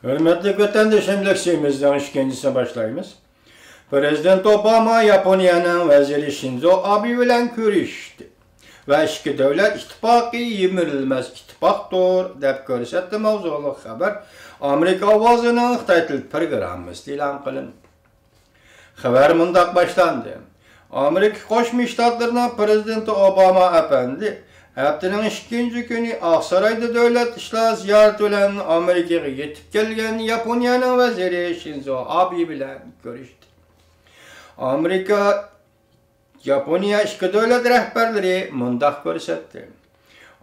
Hürmetli vatandaşlarımızdan ikincisine başlayımız. Prezident Obama Yaponiyanın veziri Shinzo Abe bilen görüştü. Ve iki devlet ittifakı yemirilmez ittifakdır dep görsetdi mavzulu haber. Amerika avazının Xitay til programması ilan kılındı. Haber mundaq başlandı. Amerika Qo'shma Shtatlarının Prezidenti Obama efendi haftanın ikinci günü Aqsarayda devlet işler ziyaret bilen Amerika'ya yetip kelgen Yaponiyanın veziri Shinzo Abe bilen görüştü. Amerika Yaponiya iki devlet rehberleri mundaq görsetdi.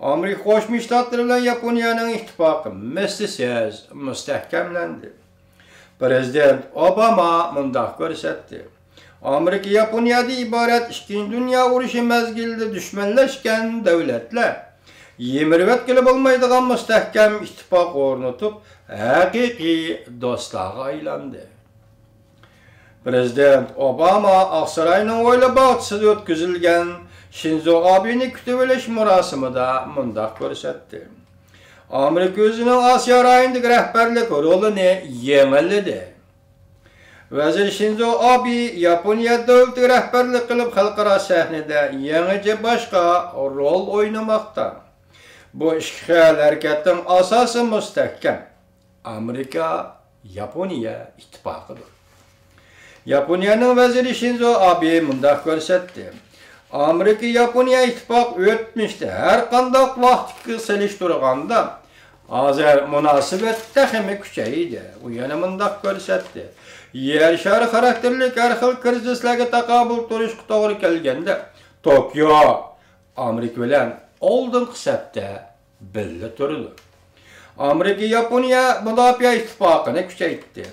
Amerika Qo'shma Shtatlar bilen Yaponiyanın ittifakı mislsiz mustahkamlandı. Prezident Obama mundaq görsetdi. Amerika Yaponiyada ibaret İkinci Dünya Uruşu mezgilde düşmanlaşken devletler yemirvet gelip olmaydıgan müstehkem ittifak ornutup hakiki dostluğa aylandı. Prezident Obama Aqsaray'ın oyla bağıtsız ötküzülgen Shinzo Abe'ni kütüveleş murasimida mundaq görsetdi. Amerika özünün Asya rayındaki rehberlik rolunu yengilledi. Vezir Shinzo Abe Yaponiya devleti rehberlik kılıp halkara sahnede yenice başka rol oynamakta. Bu işgal hareketin asası müstehkem. Amerika Yaponiya ittifakıdır. Yaponiya'nın veziri Shinzo Abe mundaq görsetdi. Amerika Yaponiya ittifak ötmüştü. Her kandak vakti seliştirganda azar münasibet tehimi küçeydi. Bu yana mundaq görsetdi. Yer şarı karakterlik her xil krizislerge takabul turuşku doğru kelgende Tokyo Amerika bilen oldun kısapta belli turdu. Amerika Yaponiya müdafiə ittifakını küçeytti.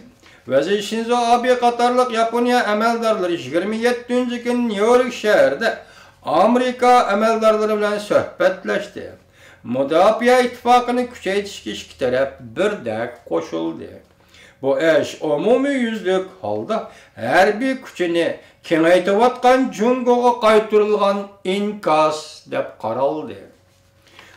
Vezir Shinzo Abe Qatarlıq Yaponiya əməldarları 27. gün New York şəhərdə Amerika əməldarları bilen söhbətləşdi. Müdafiə ittifakını küçeytişki iki tərəf birdək qoşuldu. Bu iş umumi yüzlük halda hərbi küçünü kengaytıvatqan Jungo'ga qaytırılgan inkas dep qaraldı.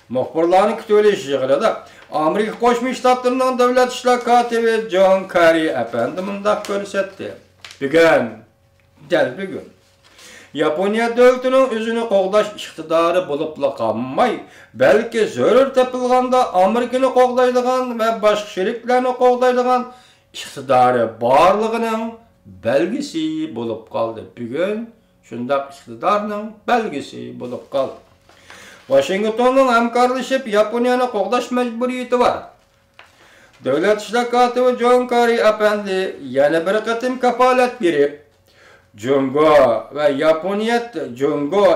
Muxbirlarning kütüveleş yığılada Amerika Qo'shma Shtatlarının devlet işler katibi John Kerry efendi mundaq görsetdi. Bugün Yaponiya devletinin özünü qoğdaş iqtidarı bulupla qalmay, belki zörür tepilganda Amerika'nı qoğdaydıgan ve başka şeriklerini qoğdaydıgan iqtidarı barlığının belgisi bulup kaldı. Bugün şundaq iqtidarının belgisi bulup kaldı. Washington'un hamkarlaşıp Yaponiyanı qoğdaş mecburiyeti var. Devlet işler katibi John Kerry efendi yana bir qatim kafalet berip Jungo ve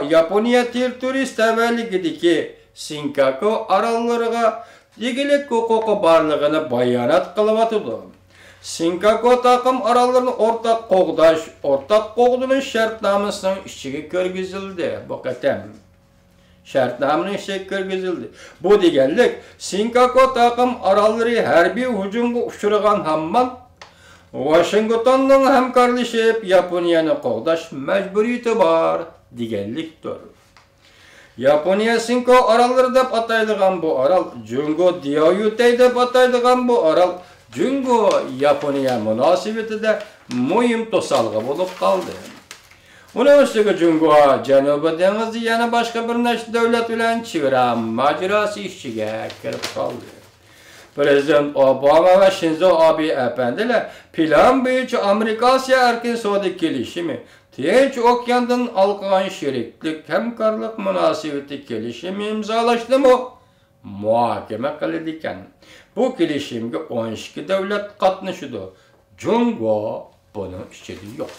Yaponiya territoriyası tavalligideki Senkaku arallarına degilik hukuku barlığını bayanat kılıvatıdı. Senkaku takım arallarını ortak qoğdunun şartnamasının içine körgüzüldü. Bu qatam şartnamanın içine körgüzüldü. Bu degenlik Senkaku takım aralları harbiy hücumga uçurgan hamman Washington'un hamkarlaşıp Yaponiyanı qoğdaş mecburiyeti var degenlikdir. Yaponiya Senkaku aralları dep ataydıgan bu aral, Jungo Diaoyutay dep ataydıgan bu aral, Jungo Yaponiya münasibetinde mühim tosalgı bulup kaldı. Onun üstüge Jungo Janubi Deniz'i yana başka bir neçe devlet bilen çevira macerası işçiге kirip kaldı. Prezident Obama ve Shinzo Abe efendiler plan boyunca Amerika-Asya erkin savdo kelişimi, Tinch Okyan'dan algılan şeriklik, hemkarlık münasibeti kelişimi imzalaştı mı? Muhakeme kılınırken. Bu kelişimge 12 devlet katlaşıdı. Jungo bunun içinde yok.